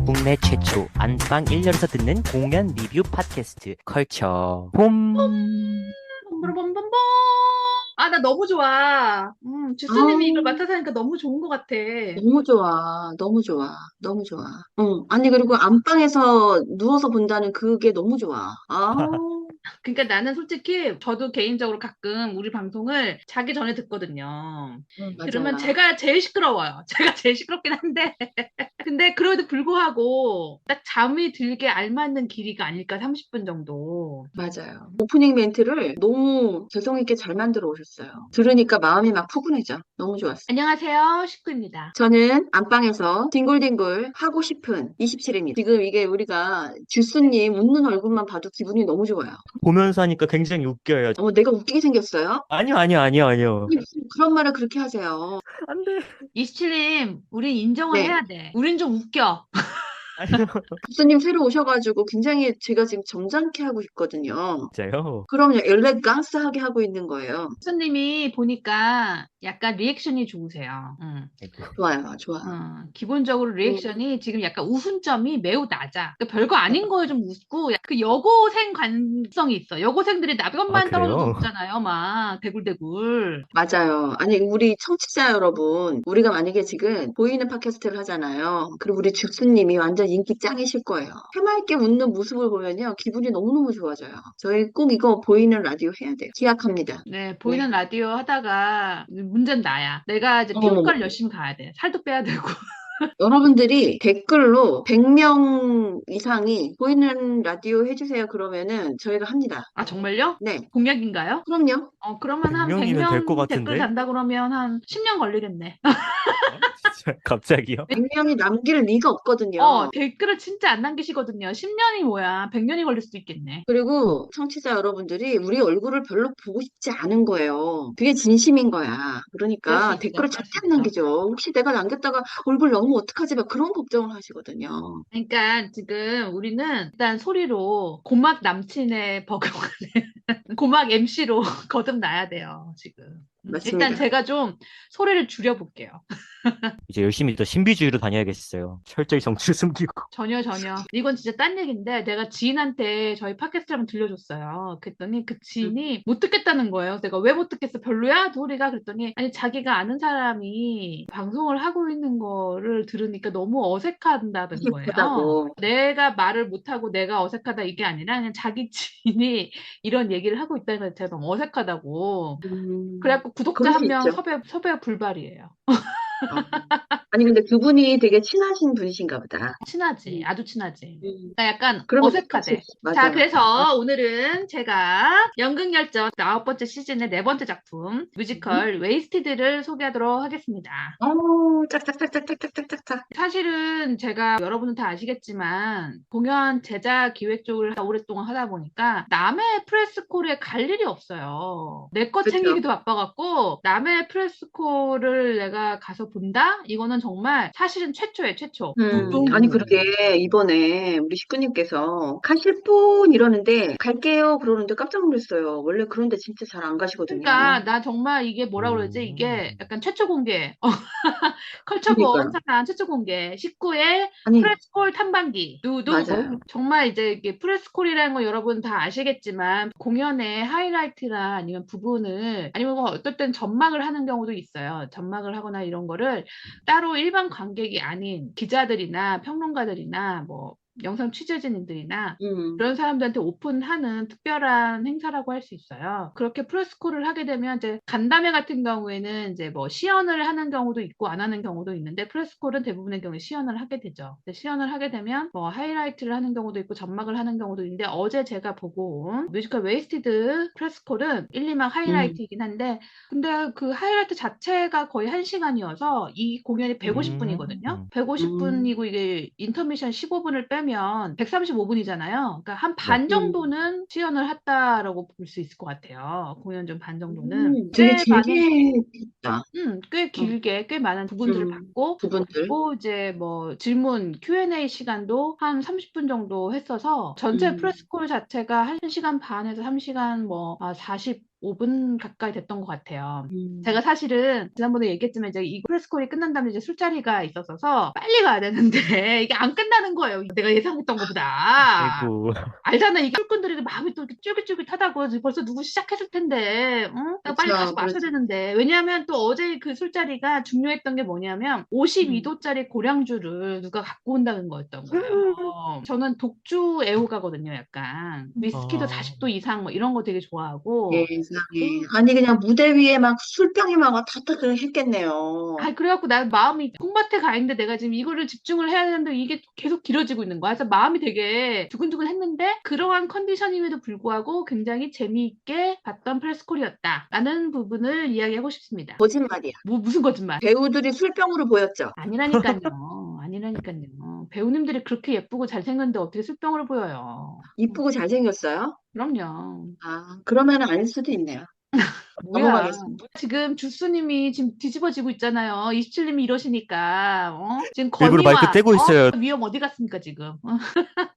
국내 최초 안방 1열에서 듣는 공연 리뷰 팟캐스트 컬처 봄. 봄봄봄봄봄. 아, 나 너무 좋아. 주스님이 이걸 아, 맡아서 하니까 너무 좋은 것 같아. 너무 좋아. 너무 좋아. 너무 좋아. 아니, 그리고 안방에서 누워서 본다는 그게 너무 좋아. 그러니까 나는 솔직히 저도 개인적으로 가끔 우리 방송을 자기 전에 듣거든요. 그러면 맞아요. 제가 제일 시끄러워요. 제가 제일 시끄럽긴 한데. 근데 그래도 불구하고 딱 잠이 들게 알맞는 길이가 아닐까, 30분 정도. 맞아요. 오프닝 멘트를 너무 개성 있게 잘 만들어 오셨어요. 들으니까 마음이 막 푸근해져. 너무 좋았어요. 안녕하세요, 식구입니다. 저는 안방에서 뒹굴뒹굴 하고 싶은 27입니다. 지금 이게 우리가 주스님 웃는 얼굴만 봐도 기분이 너무 좋아요. 보면서 하니까 굉장히 웃겨요. 내가 웃기게 생겼어요? 아니요, 아니요, 아니요, 아니요. 아니, 무슨 그런 말을 그렇게 하세요. 안 돼. 27님, 우린 인정을 네. 해야 돼. 우린 좀 웃겨. 아니요. 교수님 새로 오셔가지고 굉장히 제가 지금 점잖게 하고 있거든요. 진짜요? 그럼요, 엘레강스하게 하고 있는 거예요. 교수님이 보니까 약간 리액션이 좋으세요. 아이고. 좋아요, 좋아요. 기본적으로 음, 리액션이 지금 약간 웃음점이 매우 낮아. 그러니까 별거 아닌 거에 좀 웃고, 그 여고생 관성이 있어. 여고생들이 아, 나비것만 떨어져도 그래요? 웃잖아요, 막. 대굴대굴. 맞아요. 아니, 우리 청취자 여러분, 우리가 만약에 지금 보이는 팟캐스트를 하잖아요. 그리고 우리 죽수님이 완전 인기 짱이실 거예요. 해맑게 웃는 모습을 보면요, 기분이 너무너무 좋아져요. 저희 꼭 이거 보이는 라디오 해야 돼요. 기약합니다. 네, 네. 보이는 라디오 하다가 문제는 나야. 내가 이제 어머머머. 피부과를 열심히 가야 돼. 살도 빼야 되고. 여러분들이 댓글로 100명 이상이 보이는 라디오 해주세요. 그러면은 저희가 합니다. 아, 정말요? 네. 공약인가요? 그럼요. 그러면 한 100명이면 될 것 100명 댓글 같은데? 단다 그러면 한 10년 걸리겠네. 진짜 갑자기요? 100명이 남길 리가 없거든요. 댓글을 진짜 안 남기시거든요. 10년이 뭐야. 100년이 걸릴 수도 있겠네. 그리고 청취자 여러분들이 우리 얼굴을 별로 보고 싶지 않은 거예요. 그게 진심인 거야. 그럴 수 그러니까 있어. 댓글을 그럴 절대 수 안 있어. 남기죠. 혹시 내가 남겼다가 얼굴 너무 어떡하지? 막 그런 걱정을 하시거든요. 그러니까 지금 우리는 일단 소리로 고막 남친의 버금가는 고막 MC로 거듭나야 돼요, 지금. 일단 맞습니다. 제가 좀 소리를 줄여볼게요. 이제 열심히 또 신비주의로 다녀야겠어요. 철저히 정체를 숨기고. 전혀, 전혀. 이건 진짜 딴 얘기인데, 내가 지인한테 저희 팟캐스트 한번 들려줬어요. 그랬더니 그 음, 지인이 못 듣겠다는 거예요. 내가 왜 못 듣겠어? 별로야? 소리가? 그랬더니, 아니, 자기가 아는 사람이 방송을 하고 있는 거를 들으니까 너무 어색하다는 거예요. 어색하다고. 내가 말을 못하고 내가 어색하다 이게 아니라, 그냥 자기 지인이 이런 얘기를 하고 있다는 거 제가 너무 어색하다고. 그래갖고 구독자 그럴 수 한 명 있죠. 섭외 불발이에요. 어. 아니, 근데 그분이 되게 친하신 분이신가 보다. 친하지. 음, 아주 친하지. 음. 그러니까 약간 그러면 어떡할 수 어색하대. 있어. 자, 맞아, 맞아. 그래서 오늘은 제가 연극열전 9번째 시즌의 4번째 작품 음. 뮤지컬 웨이스티드를 소개하도록 하겠습니다. 짝짝짝짝짝짝짝짝짝. 사실은 제가 여러분은 다 아시겠지만 공연 제작 기획 쪽을 오랫동안 하다 보니까 남의 프레스콜에 갈 일이 없어요. 내 거 그렇죠. 챙기기도 바빠갖고 남의 프레스콜을 내가 가서 본다? 이거는 정말 사실은 최초예요, 최초. 아니, 오. 그러게, 이번에 우리 식구님께서 가실 분 이러는데, 갈게요 그러는데 깜짝 놀랐어요. 원래 그런데 진짜 잘 안 가시거든요. 그러니까 나 정말 이게 뭐라 그러지? 이게 약간 최초 공개. 컬처본 그러니까요. 사상 최초 공개. 19회 아니, 프레스콜 탐방기. 두둥. 맞아요. 정말 이제 이게 프레스콜이라는 거 여러분 다 아시겠지만 공연의 하이라이트나 아니면 부분을 아니면 뭐 어떨 땐 전막을 하는 경우도 있어요. 전막을 하거나 이런 거를 따로 일반 관객이 아닌 기자들이나 평론가들이나 뭐 영상 취재진들이나 음, 그런 사람들한테 오픈하는 특별한 행사라고 할 수 있어요. 그렇게 프레스콜을 하게 되면 이제 간담회 같은 경우에는 이제 뭐 시연을 하는 경우도 있고 안 하는 경우도 있는데 프레스콜은 대부분의 경우에 시연을 하게 되죠. 근데 시연을 하게 되면 뭐 하이라이트를 하는 경우도 있고 전막을 하는 경우도 있는데 어제 제가 보고 온 뮤지컬 웨이스티드 프레스콜은 1, 2막 음, 하이라이트이긴 한데 근데 그 하이라이트 자체가 거의 1시간이어서 이 공연이 음, 150분이거든요. 음, 150분이고 이게 인터미션 15분을 빼면 135분이잖아요. 그러니까 한 반 네. 음. 정도는 시연을 했다라고 볼 수 있을 것 같아요. 공연 좀 반 정도는. 되게 꽤 길게 많은, 했다. 꽤 어, 길게, 꽤 많은 부분들을 받고, 그분들. 그리고 이제 뭐 질문, Q&A 시간도 한 30분 정도 했어서 전체 음, 프레스콜 자체가 1시간 반에서 3시간 뭐 40, 5분 가까이 됐던 것 같아요. 제가 사실은 지난번에 얘기했지만 이제 이 프레스콜이 끝난 다음에 이제 술자리가 있었어서 빨리 가야 되는데 이게 안 끝나는 거예요. 내가 예상했던 것보다. 아이고. 알잖아. 이게 술꾼들이 마음이 또 이렇게 쫄깃쫄깃하다고 벌써 누구 시작했을 텐데, 응? 내가 빨리 가서 그렇죠, 마셔야 그렇죠. 되는데. 왜냐하면 또 어제 그 술자리가 중요했던 게 뭐냐면 52도짜리 고량주를 누가 갖고 온다는 거였던 거예요. 저는 독주 애호가거든요, 약간. 위스키도 어, 40도 이상 뭐 이런 거 되게 좋아하고. 세상에. 아니, 그냥 무대 위에 막 술병이 막 왔다 갔다 했겠네요. 아, 그래갖고 난 마음이 콩밭에 가 있는데 내가 지금 이거를 집중을 해야 되는데 이게 계속 길어지고 있는 거야. 그래서 마음이 되게 두근두근 했는데 그러한 컨디션임에도 불구하고 굉장히 재미있게 봤던 프레스콜이었다. 라는 부분을 이야기하고 싶습니다. 거짓말이야. 무슨 거짓말? 배우들이 술병으로 보였죠. 아니라니까요. 아니라니까요. 배우님들이 그렇게 예쁘고 잘생겼는데 어떻게 술병으로 보여요. 이쁘고 잘생겼어요? 그럼요. 아, 그러면은 아닐 수도 있네요. 뭐야. 넘어가겠습니다. 지금 주스님이 지금 뒤집어지고 있잖아요. 27님이 이러시니까, 지금 일부러 마이크 건의와, 떼고 있어요. 위험 어디 갔습니까, 지금?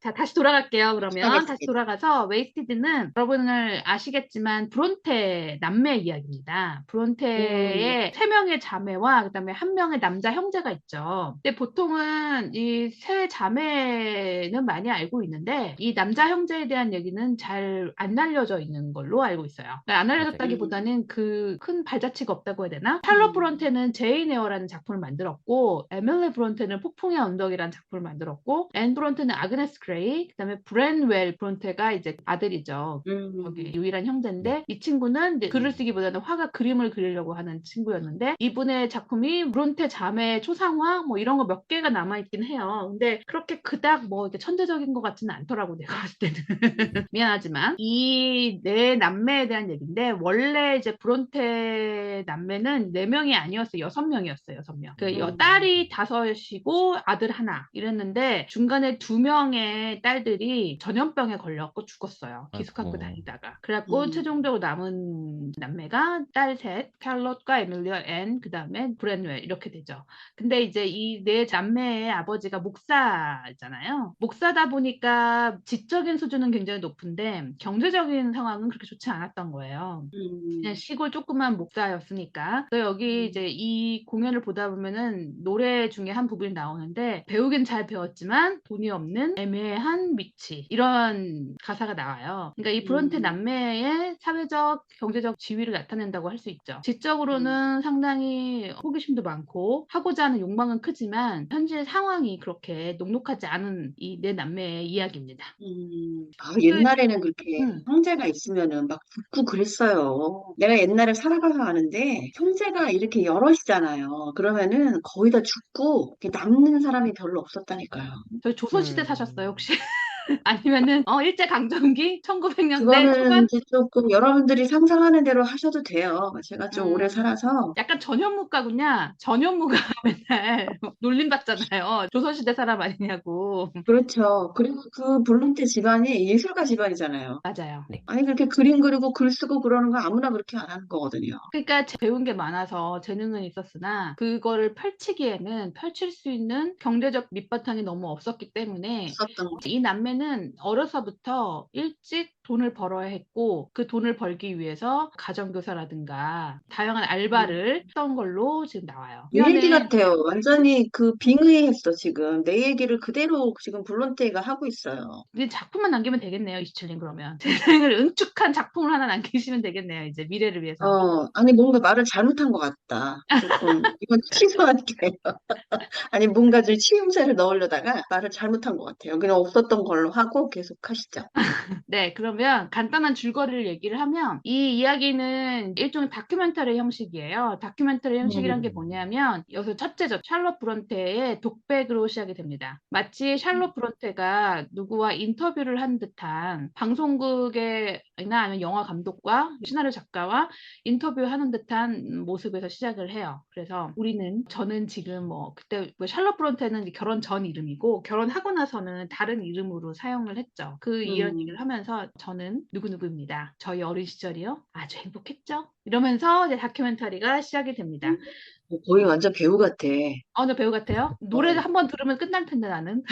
자, 다시 돌아갈게요, 그러면. 다시 하겠습니다. 돌아가서, 웨이스티드는 여러분을 아시겠지만, 브론테 남매 이야기입니다. 브론테의 3명의 자매와, 그 다음에 1명의 남자 형제가 있죠. 근데 보통은 이 세 자매는 많이 알고 있는데, 이 남자 형제에 대한 얘기는 잘 안 알려져 있는 걸로 알고 있어요. 그러니까 안 알려졌다기보다는 그 큰 발자취가 없다고 해야 되나? 샬롯 브론테는 제인 에어라는 작품을 만들었고, 에밀리 브론테는 폭풍의 언덕이라는 작품을 만들었고, 앤 브론테는 아그네스 그레이, 그다음에 브랜웰 브론테가 이제 아들이죠. 여기 유일한 형제인데 이 친구는 이제 글을 쓰기보다는 화가 그림을 그리려고 하는 친구였는데 이분의 작품이 브론테 자매 초상화 뭐 이런 거 몇 개가 남아 있긴 해요. 근데 그렇게 그닥 뭐 이렇게 천재적인 것 같지는 않더라고 내가 봤을 때는. 미안하지만 이 네 남매에 대한 얘기인데 원래 이제 브론테 남매는 4명이 아니었어요. 6명이었어요. 6명. 그 딸이 5이고 아들 하나 이랬는데 중간에 2명의 딸들이 전염병에 걸려갖고 죽었어요. 기숙학교 아이고. 다니다가. 그래갖고 최종적으로 남은 남매가 딸 셋, 샬롯과 에밀리아 앤, 그 다음에 브랜웰 이렇게 되죠. 근데 이제 이 네 남매의 아버지가 목사잖아요. 목사다 보니까 지적인 수준은 굉장히 높은데 경제적인 상황은 그렇게 좋지 않았던 거예요. 그냥 시골 조그만 목사였으니까. 그래서 여기 이제 이 공연을 보다 보면은 노래 중에 한 부분이 나오는데 배우긴 잘 배웠지만 돈이 없는 애매한 위치 이런 가사가 나와요. 그러니까 이 브론테 남매의 사회적, 경제적 지위를 나타낸다고 할 수 있죠. 지적으로는 상당히 호기심도 많고 하고자 하는 욕망은 크지만 현실 상황이 그렇게 녹록하지 않은 이 네 남매의 이야기입니다. 아, 옛날에는 그렇게 음. 형제가 있으면은 막 붙고 그랬어요. 내가 옛날에 살아가서 아는데 형제가 이렇게 여럿이잖아요. 그러면은 거의 다 죽고 이렇게 남는 사람이 별로 없었다니까요. 저희 조선시대 사셨어요, 혹시? 아니면은 일제강점기 1900년대 그거는 초반? 이제 조금 여러분들이 상상하는 대로 하셔도 돼요. 제가 좀 오래 살아서 약간 전현무과군요. 전현무가 맨날 놀림받잖아요. 조선시대 사람 아니냐고. 그렇죠. 그리고 그 블룸테 집안이 예술가 집안이잖아요. 맞아요. 네. 아니 그렇게 그림 그리고 글 쓰고 그러는 거 아무나 그렇게 안 하는 거거든요. 그러니까 배운 게 많아서 재능은 있었으나 그거를 펼치기에는 펼칠 수 있는 경제적 밑바탕이 너무 없었기 때문에 썼던 거. 이 남매는 어려서부터 일찍 돈을 벌어야 했고 그 돈을 벌기 위해서 가정교사라든가 다양한 알바를 했던 걸로 지금 나와요. 내 얘기 미안해. 같아요. 완전히 그 빙의했어, 지금. 내 얘기를 그대로 지금 블론테이가 하고 있어요. 이제 작품만 남기면 되겠네요. 27님 그러면. 재능을 응축한 작품을 하나 남기시면 되겠네요. 이제 미래를 위해서. 아니, 뭔가 말을 잘못한 것 같다. 조금, 이건 취소할게요. 아니, 뭔가 좀 치임새를 넣으려다가 말을 잘못한 것 같아요. 그냥 없었던 걸로 하고 계속 하시죠. 네, 그러면 간단한 줄거리를 얘기를 하면 이 이야기는 일종의 다큐멘터리 형식이에요. 다큐멘터리 형식이란 게 뭐냐면 여기서 첫째죠. 샬롯 브론테의 독백으로 시작이 됩니다. 마치 샬롯 브론테가 누구와 인터뷰를 한 듯한 방송국이나 아니면 영화 감독과 시나리오 작가와 인터뷰하는 듯한 모습에서 시작을 해요. 그래서 저는 지금 그때 샬롯 브론테는 이제 결혼 전 이름이고 결혼하고 나서는 다른 이름으로 사용을 했죠. 이런 얘기를 하면서 저는 누구누구입니다. 저희 어린 시절이요. 아주 행복했죠. 이러면서 이제 다큐멘터리가 시작이 됩니다. 거의 완전 배우 같아. 나 배우 같아요? 노래를 어. 한번 들으면 끝날 텐데 나는.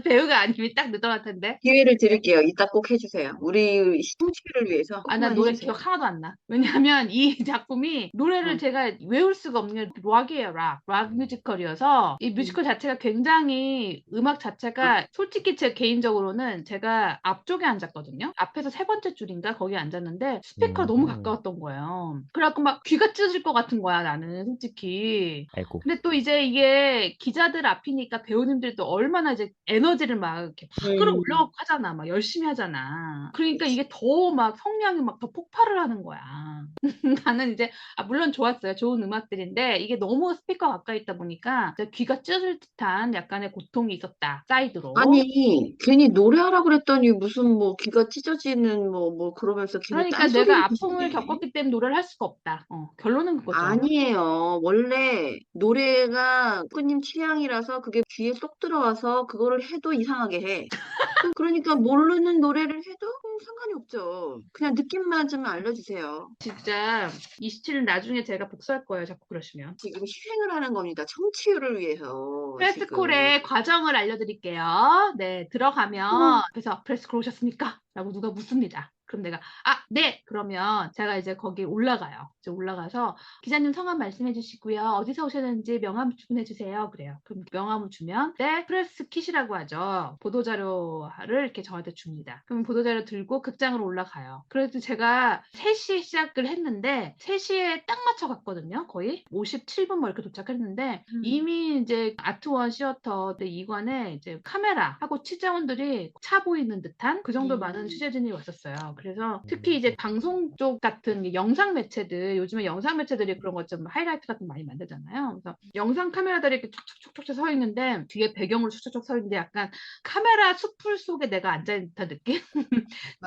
배우가 아니면 딱 늘어날 텐데. 기회를 드릴게요. 이따 꼭 해주세요. 우리 청취를 위해서 난 조금만 노래 해주세요. 기억 하나도 안 나. 왜냐하면 이 작품이 노래를 응, 제가 외울 수가 없는 락이에요, 락. 락 뮤지컬이어서 이 응, 뮤지컬 자체가 굉장히 음악 응, 자체가 솔직히 제 개인적으로는 제가 앞쪽에 앉았거든요. 앞에서 세 번째 줄인가 거기 앉았는데 스피커가 너무 가까웠던 거예요. 그래갖고 막 귀가 찢어질 것 같은 거야, 나는 솔직히. 아이고. 근데 또 이제 이게 기자들 앞이니까 배우님들도 얼마나 이제 에너지를 막 이렇게 막 응. 끌어올려고 하잖아. 막 열심히 하잖아. 그러니까 그치. 이게 더 막 성량이 막 더 폭발을 하는 거야. 나는 이제, 물론 좋았어요. 좋은 음악들인데 이게 너무 스피커 가까이 있다 보니까 이제 귀가 찢어질 듯한 약간의 고통이 있었다. 사이드로. 아니, 괜히 노래하라 그랬더니 무슨 뭐 귀가 찢어지는 뭐 그러면서 괜히 그러니까 딴소리를 내가 아픔을 하시네. 겪었기 때문에 노래를 할 수가 없다. 결론은 그거죠. 아니에요. 원래 노래가 꾸님 취향이라서 그게 귀에 쏙 들어와서 그거를 해도 이상하게 해. 그러니까 모르는 노래를 해도 상관이 없죠. 그냥 느낌만 좀 알려주세요. 진짜 27일 나중에 제가 복수할 거예요. 자꾸 그러시면. 지금 희생을 하는 겁니다. 청취율을 위해서 지금. 프레스콜의 과정을 알려드릴게요. 네, 들어가면 그래서 프레스콜 오셨습니까? 라고 누가 묻습니다. 그럼 내가 네! 그러면 제가 이제 거기 올라가요. 이제 올라가서 기자님 성함 말씀해 주시고요. 어디서 오셨는지 명함 주문해 주세요. 그래요. 그럼 명함을 주면 네, 프레스 킷이라고 하죠. 보도자료를 이렇게 저한테 줍니다. 그럼 보도자료 들고 극장으로 올라가요. 그래도 제가 3시에 시작을 했는데 3시에 딱 맞춰 갔거든요. 거의 57분 뭐 이렇게 도착했는데 이미 이제 아트원 시어터 2관에 이제 카메라하고 취재원들이 차 보이는 듯한 그 정도 많은 음, 취재진이 왔었어요. 그래서 특히 이제 방송 쪽 같은 영상 매체들, 요즘에 영상 매체들이 그런 것 좀 하이라이트 같은 거 많이 만들잖아요. 그래서 영상 카메라들이 이렇게 촉촉촉촉 서 있는데 뒤에 배경으로 촉촉촉 서 있는데 약간 카메라 숲풀 속에 내가 앉아있는 듯한 느낌?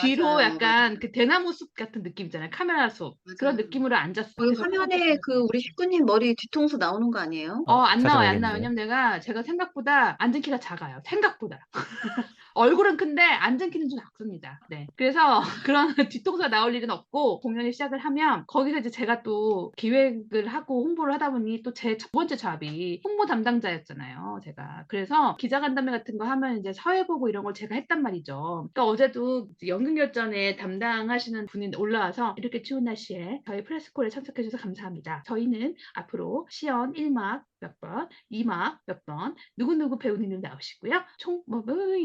뒤로 맞아요. 약간 그 대나무 숲 같은 느낌 있잖아요. 카메라 숲. 그런 맞아요. 느낌으로 앉았어. 거기 앞에서 세 번째 화면에 줄에. 그 우리 식구님 머리 뒤통수 나오는 거 아니에요? 안 나와요, 안 나와요. 찾아봐야겠는데요. 왜냐면 제가 생각보다 앉은 키가 작아요. 생각보다. 얼굴은 큰데 앉은 키는 좀 작습니다. 네. 그래서 그런 뒤통수가 나올 일은 없고 공연이 시작을 하면 거기서 이제 제가 또 기획을 하고 홍보를 하다 보니 또 제 첫 번째 잡이 홍보 담당자였잖아요. 제가. 그래서 기자간담회 같은 거 하면 이제 사회 보고 이런 걸 제가 했단 말이죠. 그러니까 어제도 연극열전에 담당하시는 분이 올라와서 이렇게 추운 날씨에 저희 프레스콜에 참석해 주셔서 감사합니다. 저희는 앞으로 시연 1막 몇 번, 2막 몇 번, 누구누구 배우님들 나오시고요.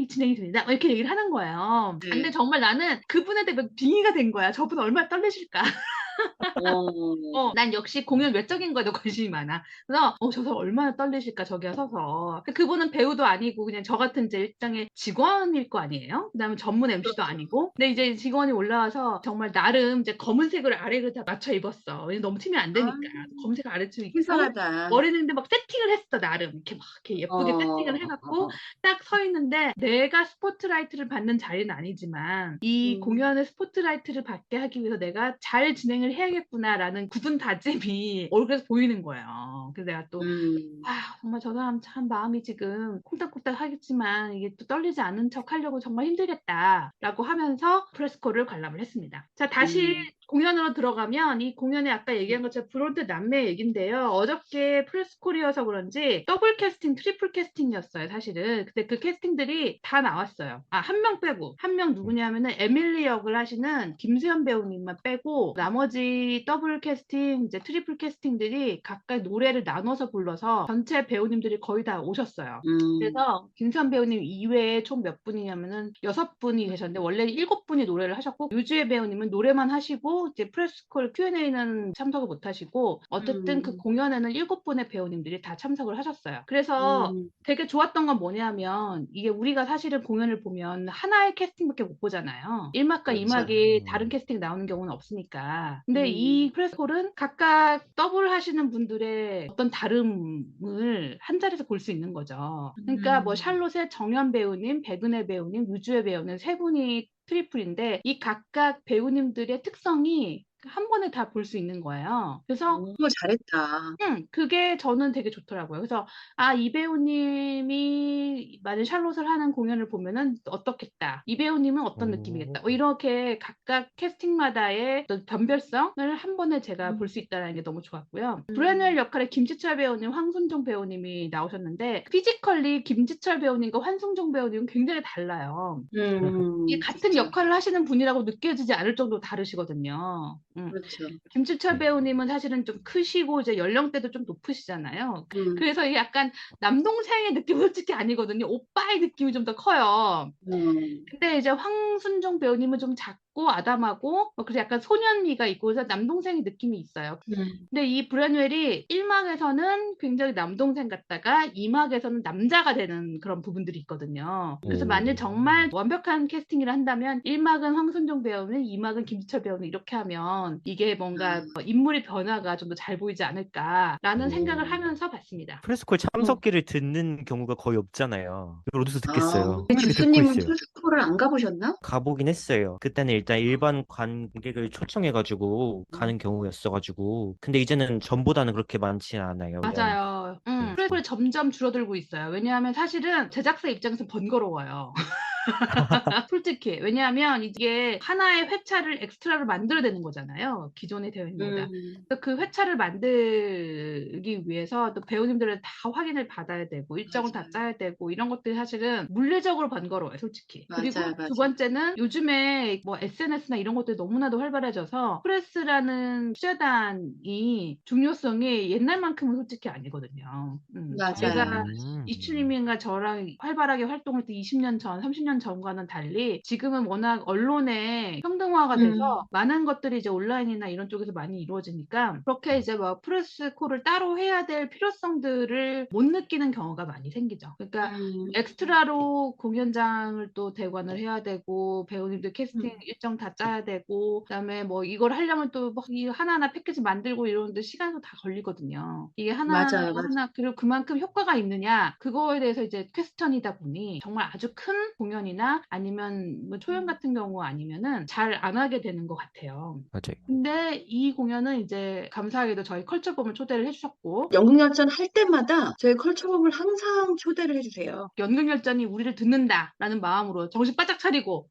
진행이 됩니다. 이렇게 얘기를 하는 거예요. 근데 네. 정말 나는 그분한테 막 빙의가 된 거야. 저분 얼마나 떨리실까. 어, 난 역시 공연 외적인 거에도 관심이 많아. 그래서, 저 사람 얼마나 떨리실까, 저기가 서서. 그분은 배우도 아니고, 그냥 저 같은 이제 일장의 직원일 거 아니에요? 그 다음에 전문 MC도 그렇죠. 아니고. 근데 이제 직원이 올라와서 정말 나름 이제 검은색을 아래를 다 맞춰 입었어. 왜냐면 너무 튀면 안 아, 되니까. 검은색 아래쪽 입고, 신선하다. 머리는 근데 막 세팅을 했어, 나름. 이렇게 막 이렇게 어, 예쁘게 세팅을 해갖고, 어. 딱 서 있는데, 내가 스포트라이트를 받는 자리는 아니지만, 이 음, 공연의 스포트라이트를 받게 하기 위해서 내가 잘 진행을 해야겠구나라는 굳은 다짐이 얼굴에서 보이는 거예요. 그래서 내가 또, 음, 정말 저 사람 참 마음이 지금 콩닥콩닥 하겠지만 이게 또 떨리지 않은 척 하려고 정말 힘들겠다라고 하면서 프레스코를 관람을 했습니다. 자, 다시 음, 공연으로 들어가면 이 공연에 아까 얘기한 것처럼 브론트 남매 얘긴데요. 어저께 프레스콜이어서 그런지 더블 캐스팅, 트리플 캐스팅이었어요, 사실은. 근데 그 캐스팅들이 다 나왔어요. 한 명 빼고. 한 명 누구냐면은 에밀리 역을 하시는 김수현 배우님만 빼고 나머지 더블 캐스팅, 이제 트리플 캐스팅들이 각각 노래를 나눠서 불러서 전체 배우님들이 거의 다 오셨어요. 음, 그래서 김수현 배우님 이외에 총 몇 분이냐면은 6분이 계셨는데 원래 7분이 노래를 하셨고 유주혜 배우님은 노래만 하시고 이제 프레스콜 Q&A는 참석을 못 하시고 어쨌든 그 음, 공연에는 7분의 배우님들이 다 참석을 하셨어요. 그래서 음, 되게 좋았던 건 뭐냐면 이게 우리가 사실은 공연을 보면 하나의 캐스팅밖에 못 보잖아요. 1막과 그렇죠. 2막이 다른 캐스팅 나오는 경우는 없으니까. 근데 음, 이 프레스콜은 각각 더블 하시는 분들의 어떤 다름을 한 자리에서 볼 수 있는 거죠. 그러니까 뭐 음, 샬롯의 정연 배우님, 백은혜 배우님, 유주혜 배우님 세 분이 트리플인데 이 각각 배우님들의 특성이 한 번에 다 볼 수 있는 거예요. 그래서 오, 잘했다. 그게 저는 되게 좋더라고요. 그래서 이 배우님이 만약 샬롯을 하는 공연을 보면은 어떻겠다. 이 배우님은 어떤 느낌이겠다. 이렇게 각각 캐스팅마다의 어떤 변별성을 한 번에 제가 볼 수 있다는 게 너무 좋았고요. 브래누엘 역할의 김지철 배우님, 황순정 배우님이 나오셨는데 피지컬리 김지철 배우님과 황순정 배우님은 굉장히 달라요. 이게 같은 진짜. 역할을 하시는 분이라고 느껴지지 않을 정도로 다르시거든요. 그렇죠. 김지철 배우님은 사실은 좀 크시고 이제 연령대도 좀 높으시잖아요. 음, 그래서 이게 약간 남동생의 느낌은 솔직히 아니거든요. 오빠의 느낌이 좀 더 커요. 음, 근데 이제 황순정 배우님은 좀 작고 아담하고 그래서 약간 소년미가 있고 그래서 남동생의 느낌이 있어요. 음, 근데 이 브랜웰이 1막에서는 굉장히 남동생 같다가 2막에서는 남자가 되는 그런 부분들이 있거든요. 그래서 만일 정말 완벽한 캐스팅을 한다면 1막은 황순정 배우는 2막은 김지철 배우는 이렇게 하면 이게 뭔가 인물의 변화가 좀 더 잘 보이지 않을까라는 생각을 하면서 봤습니다. 프레스콜 참석기를 듣는 경우가 거의 없잖아요. 이걸 어디서 듣겠어요. 우리 확실히 듣고 주스님은 있어요. 프로스코를 안 가보셨나? 가보긴 했어요. 그때는 일단 일반 관객을 초청해가지고 가는 경우였어가지고. 근데 이제는 전보다는 그렇게 많지는 않아요. 그냥, 맞아요. 네. 프레스콜이 점점 줄어들고 있어요. 왜냐하면 사실은 제작사 입장에서 번거로워요. 솔직히. 왜냐하면 이게 하나의 회차를 엑스트라로 만들어야 되는 거잖아요. 기존의 대회보다. 그래서 그 회차를 만들기 위해서 또 배우님들은 다 확인을 받아야 되고 일정을 다 맞아요. 짜야 되고 이런 것들이 사실은 물리적으로 번거로워요. 솔직히. 그리고 맞아요, 두 맞아요. 번째는 요즘에 뭐 SNS나 이런 것들이 너무나도 활발해져서 프레스라는 취재단이 중요성이 옛날만큼은 솔직히 아니거든요. 저희가 맞아요. 이슈님인가 저랑 활발하게 활동할 때 20년 전, 30년 전과는 달리 지금은 워낙 언론의 평등화가 돼서 많은 것들이 이제 온라인이나 이런 쪽에서 많이 이루어지니까 그렇게 이제 뭐 프레스콜을 따로 해야 될 필요성들을 못 느끼는 경우가 많이 생기죠. 그러니까 엑스트라로 공연장을 또 대관을 해야 되고 배우님들 캐스팅 일정 다 짜야 되고 그다음에 뭐 이걸 하려면 또 막 이 하나하나 패키지 만들고 이러는데 시간도 다 걸리거든요. 이게 맞아요, 맞아요. 하나 그리고 그만큼 효과가 있느냐 그거에 대해서 이제 퀘스천이다 보니 정말 아주 큰 공연이나 아니면 뭐 초연 같은 경우 아니면은 잘 안 하게 되는 것 같아요. 맞아요. 근데 이 공연은 이제 감사하게도 저희 컬처범을 초대를 해주셨고 연극열전 할 때마다 저희 컬처범을 항상 초대를 해주세요. 연극열전이 우리를 듣는다라는 마음으로 정신 바짝 차리고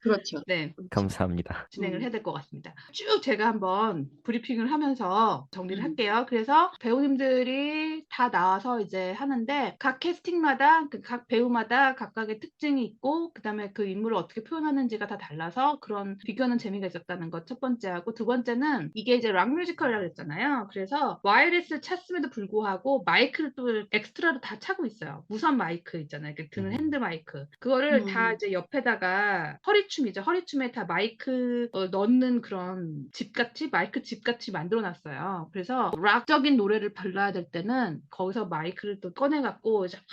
그렇죠. 네. 그렇죠. 감사합니다. 진행을 해야 될 것 같습니다. 쭉 제가 한번 브리핑을 하면서 정리를 음. 할게요. 그래서 배우님들이 다 나와서 이제 하는데 각 캐스팅마다 각 배우마다 각각의 특징이 있고 그다음에 그 인물을 어떻게 표현하는지가 다 달라서 그런 비교하는 재미가 있었다는 것 첫 번째하고 두 번째는 이게 이제 락 뮤지컬이라고 했잖아요. 그래서 와이어리스를 찼음에도 불구하고 마이크를 또 엑스트라로 다 차고 있어요. 무선 마이크 있잖아요. 이렇게 드는 핸드 마이크. 그거를 다 이제 옆에다가 허리춤이죠. 허리춤에 다 마이크 넣는 그런 집같이 마이크 집같이 만들어놨어요. 그래서 락적인 노래를 불러야 될 때는 거기서 마이크를 또 꺼내갖고 이제 막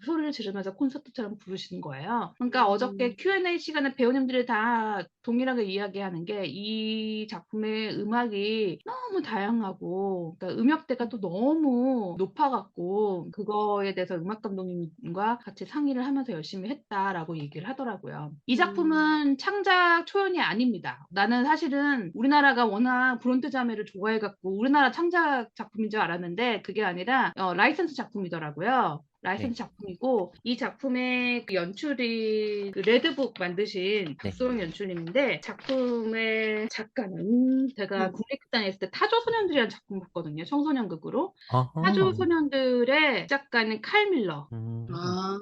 소리를 지르면서 콘서트처럼 부르시는 거예요. 그러니까 어저께 Q&A 시간에 배우님들이 다 동일하게 이야기하는 게 이 작품의 음악이 너무 다양하고 그러니까 음역대가 또 너무 높아갖고 그거에 대해서 음악 감독님과 같이 상의를 하면서 열심히 했다라고 얘기를 하더라고요. 이 작품은 창작 초연이 아닙니다. 나는 사실은 우리나라가 워낙 브론트 자매를 좋아해갖고 우리나라 창작 작품인 줄 알았는데 그게 아니라 라이센스 작품이더라고요. 라이센스 작품이고 이 작품의 그 연출이 그 레드북 만드신 박소영 연출님인데 작품의 작가는 제가 국립극단에 있을 때 타조소년들이라는 작품 봤거든요. 청소년극으로. 타조소년들의 작가는 칼 밀러. 아,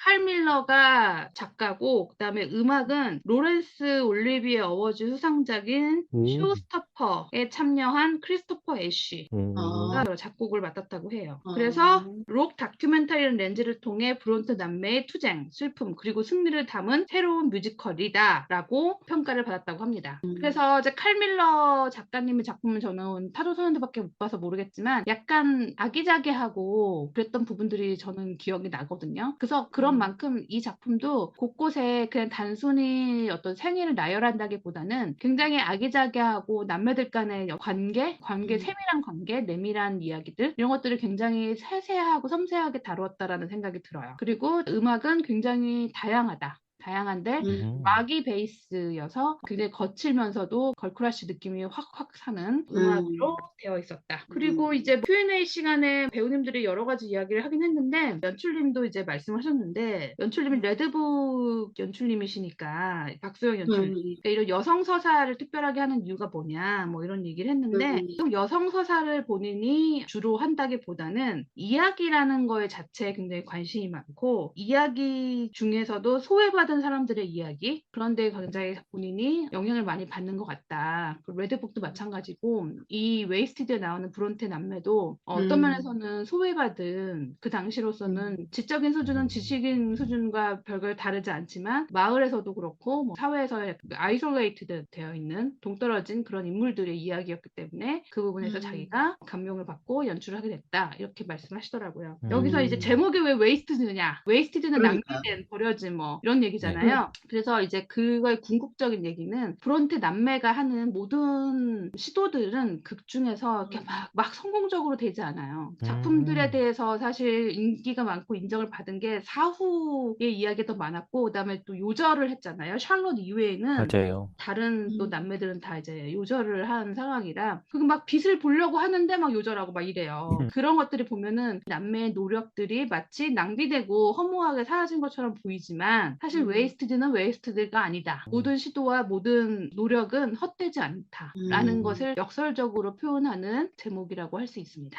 칼 밀러가 작가고 그다음에 음악은 로렌스 올리비에 어워즈 수상작인 쇼스토퍼에 참여한 크리스토퍼 애쉬 아, 작곡을 맡았다고 해요. 아. 그래서 록 다큐멘터리라는 렌즈를 통해 브론트 남매의 투쟁, 슬픔 그리고 승리를 담은 새로운 뮤지컬이다라고 평가를 받았다고 합니다. 그래서 이제 칼 밀러 작가님의 작품은 저는 타조소년들밖에 못 봐서 모르겠지만 약간 아기자기하고 그랬던 부분들이 저는 기억이 나거든요. 그래서 그런 만큼 이 작품도 곳곳에 그냥 단순히 어떤 생애를 나열한다기보다는 굉장히 아기자기하고 남매들 간의 관계, 세밀한 관계, 내밀한 이야기들 이런 것들을 굉장히 세세하고 섬세하게 다루었다라는 생각이 들어요. 그리고 음악은 굉장히 다양하다. 다양한데 음. 락이 베이스여서 굉장히 거칠면서도 걸크러쉬 느낌이 확확 사는 음악으로 되어 있었다. 그리고 이제 Q&A 시간에 배우님들이 여러 가지 이야기를 하긴 했는데 연출님도 이제 말씀하셨는데 연출님이 레드북 연출님이시니까 박소영 연출님 그러니까 이런 여성 서사를 특별하게 하는 이유가 뭐냐 뭐 이런 얘기를 했는데 여성 서사를 본인이 주로 한다기보다는 이야기라는 거에 자체에 굉장히 관심이 많고 이야기 중에서도 소외받은 사람들의 이야기 그런 데 굉장히 본인이 영향을 많이 받는 것 같다. 레드북도 마찬가지고 이 웨이스티드에 나오는 브론테 남매도 어떤 면에서는 소외받은 그 당시로서는 지적인 수준은 지식인 수준과 별걸 다르지 않지만 마을에서도 그렇고 뭐 사회에서 아이솔레이트드 되어 있는 동떨어진 그런 인물들의 이야기였기 때문에 그 부분에서 자기가 감명을 받고 연출을 하게 됐다. 이렇게 말씀하시더라고요. 여기서 이제 제목이 왜 웨이스티드냐? 웨이스티드는 그러니까. 낭비된 버려진 뭐 이런 얘기잖아요. 그래서 이제 그거의 궁극적인 얘기는 브론테 남매가 하는 모든 시도들은 극 중에서 이렇게 막 성공적으로 되지 않아요. 작품들에 대해서 사실 인기가 많고 인정을 받은 게 사후의 이야기가 더 많았고 그다음에 또 요절을 했잖아요. 샬롯 이외에는 맞아요. 다른 또 남매들은 다 이제 요절을 한 상황이라 그 막 빛을 보려고 하는데 막 요절하고 막 이래요. 그런 것들이 보면은 남매의 노력들이 마치 낭비되고 허무하게 사라진 것처럼 보이지만 사실 웨이스트드는 웨이스트드가 아니다. 모든 시도와 모든 노력은 헛되지 않다라는 것을 역설적으로 표현하는 제목이라고 할 수 있습니다.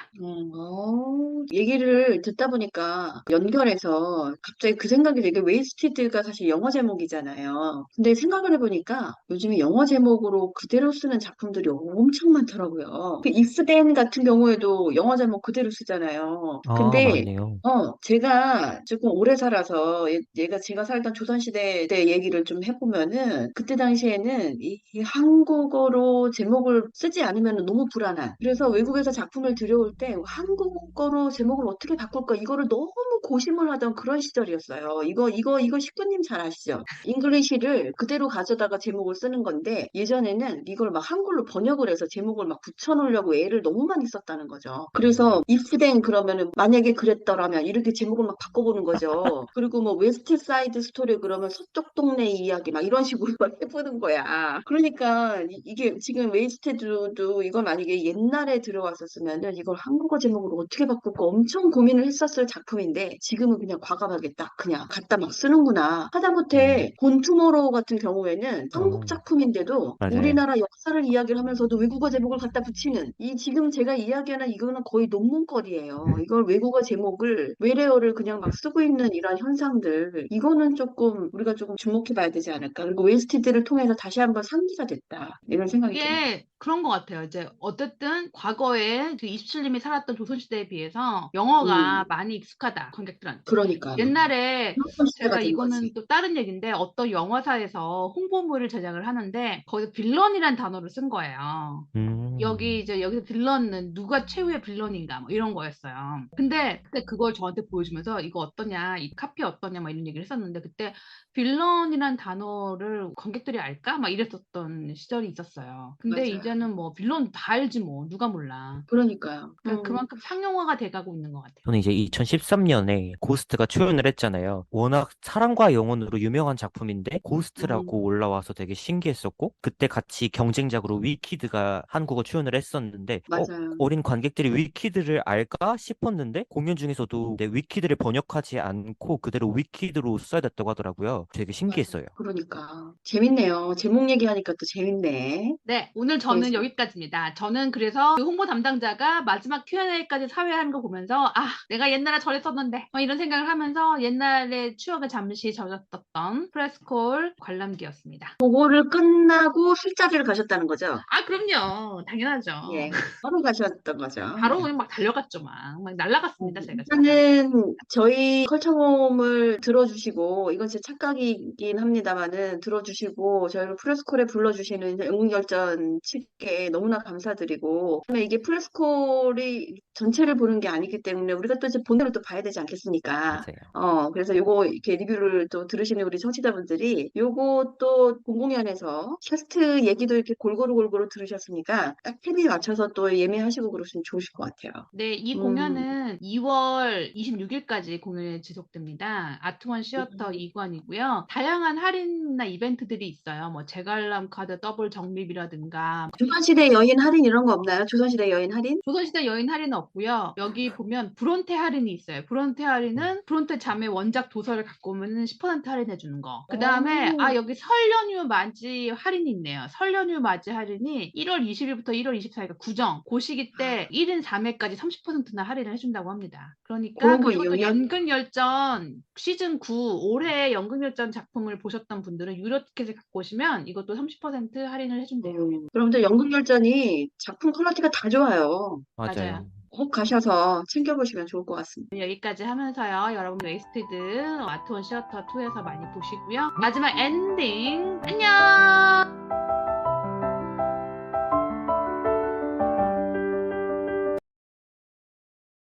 얘기를 듣다 보니까 연결해서 갑자기 그 생각이 되게 웨이스티드가 사실 영어 제목이잖아요. 근데 생각을 해보니까 요즘에 영어 제목으로 그대로 쓰는 작품들이 엄청 많더라고요. 그 if then 같은 경우에도 영어 제목 그대로 쓰잖아요. 아, 근데 맞네요. 제가 조금 오래 살아서 얘가 제가 살던 조선시대 때 얘기를 좀 해보면은 그때 당시에는 이 한국어로 제목을 쓰지 않으면 너무 불안한. 그래서 외국에서 작품을 들여올 때 한국어로 제목을 어떻게 바꿀까 이거를 너무 고심을 하던 그런 시절이었어요. 이거 식구님 잘 아시죠? 잉글리시를 그대로 가져다가 제목을 쓰는 건데 예전에는 이걸 막 한글로 번역을 해서 제목을 막 붙여놓으려고 애를 너무 많이 썼다는 거죠. 그래서 if then 그러면은 만약에 그랬더라면 이렇게 제목을 막 바꿔보는 거죠. 그리고 뭐 웨스트 사이드 스토리 그러면 서쪽 동네 이야기 막 이런 식으로 막 해보는 거야. 그러니까 이게 지금 웨이스테드도 이걸 만약에 옛날에 들어왔었으면은 이걸 한국어 제목으로 어떻게 바꿀까 엄청 고민을 했었을 작품인데 지금은 그냥 과감하게 딱 그냥 갖다 막 쓰는구나. 하다못해 본투모로우 같은 경우에는 한국 작품인데도 맞아요. 우리나라 역사를 이야기를 하면서도 외국어 제목을 갖다 붙이는 이 지금 제가 이야기하는 이거는 거의 논문거리예요. 이걸 외국어 제목을 외래어를 그냥 막 쓰고 있는 이런 현상들 이거는 조금 우리가 조금 주목해 봐야 되지 않을까. 그리고 웨스티드를 통해서 다시 한번 상기가 됐다. 이런 생각이 드네요. 이게 그런 것 같아요. 이제 어쨌든 과거에 그 27님이 살았던 조선시대에 비해서 영어가 많이 익숙하다, 관객들한테. 그러니까 옛날에 한번 시대가 제가 된 이거는 거지. 또 다른 얘기인데 어떤 영화사에서 홍보물을 제작을 하는데 거기서 빌런이란 단어를 쓴 거예요. 여기서 빌런은 누가 최후의 빌런인가 뭐 이런 거였어요. 근데 그때 그걸 저한테 보여주면서 이거 어떠냐, 이 카피 어떠냐 막 이런 얘기를 했었는데 그때 빌런이란 단어를 관객들이 알까? 막 이랬었던 시절이 있었어요. 근데 맞아요. 이제는 뭐 빌런 다 알지 뭐 누가 몰라. 그러니까요. 그러니까 그만큼 상용화가 돼가고 있는 것 같아요. 저는 이제 2013년에 고스트가 초연을 했잖아요. 워낙 사랑과 영혼으로 유명한 작품인데 고스트라고 올라와서 되게 신기했었고 그때 같이 경쟁작으로 위키드가 한국어 초연을 했었는데 맞아요. 어린 관객들이 위키드를 알까 싶었는데 공연 중에서도 위키드를 번역하지 않고 그대로 위키드로 써야 됐다고 하더라고요. 되게 신기했어요. 그러니까 재밌네요. 제목 얘기하니까 또 재밌네. 네, 오늘 저는 그래서 여기까지입니다. 저는 그래서 그 홍보 담당자가 마지막 Q&A까지 사회하는 거 보면서 아, 내가 옛날에 저랬었는데 이런 생각을 하면서 옛날의 추억에 잠시 젖었던 프레스콜 관람기였습니다. 그거를 끝나고 술자리를 가셨다는 거죠? 아, 그럼요. 당연하죠. 예. 바로 가셨던 거죠. 바로 예. 그냥 막 달려갔죠, 막 날라갔습니다, 제가 진짜. 일단은 저희 컬처홈을 들어주시고 이건 제 착각이긴 합니다만은 들어주시고 저희를 프레스콜에 불러주시는 영웅열전 분께 너무나 감사드리고, 그다음에 이게 프레스콜이 전체를 보는 게 아니기 때문에 우리가 또 이제 본대로 또 봐야 되지 않겠습니까? 맞아요. 그래서 요거 이렇게 리뷰를 또 들으시는 우리 청취자분들이 요거 또 공공연해서 캐스트 얘기도 이렇게 골고루 들으셨으니까 딱 테미에 맞춰서 또 예매하시고 그러시면 좋으실 것 같아요. 네, 이 음, 공연은 2월 26일까지 공연이 지속됩니다. 아트원 시어터 음. 2관이고요. 다양한 할인이나 이벤트들이 있어요. 뭐 재관람 카드 더블 적립이라든가 조선시대 여인 할인 이런 거 없나요? 조선시대 여인 할인? 조선시대 여인 할인은 없고요. 여기 보면 브론테 할인이 있어요. 브론테 할인은 브론테 자매 원작 도서를 갖고 오면 10% 할인해 주는 거. 그 다음에 오, 여기 설 연휴 맞이 할인이 있네요. 설 연휴 맞이 할인이 1월 20일부터 1월 24일까 구정 그 시기 때 1인 4매까지 30%나 할인을 해준다고 합니다. 그러니까 그런 거 그리고 또 이용해. 연극열전 시즌 9 올해 연극열전 작품을 보셨던 분들은 유료 티켓을 갖고 오시면 이것도 30% 할인을 해준대요. 여러분들 연극열전이 작품 퀄리티가 다 좋아요. 맞아요. 맞아요. 꼭 가셔서 챙겨보시면 좋을 것 같습니다. 여기까지 하면서요. 여러분 웨이스티드 아트원 시어터 2에서 많이 보시고요. 마지막 엔딩 안녕.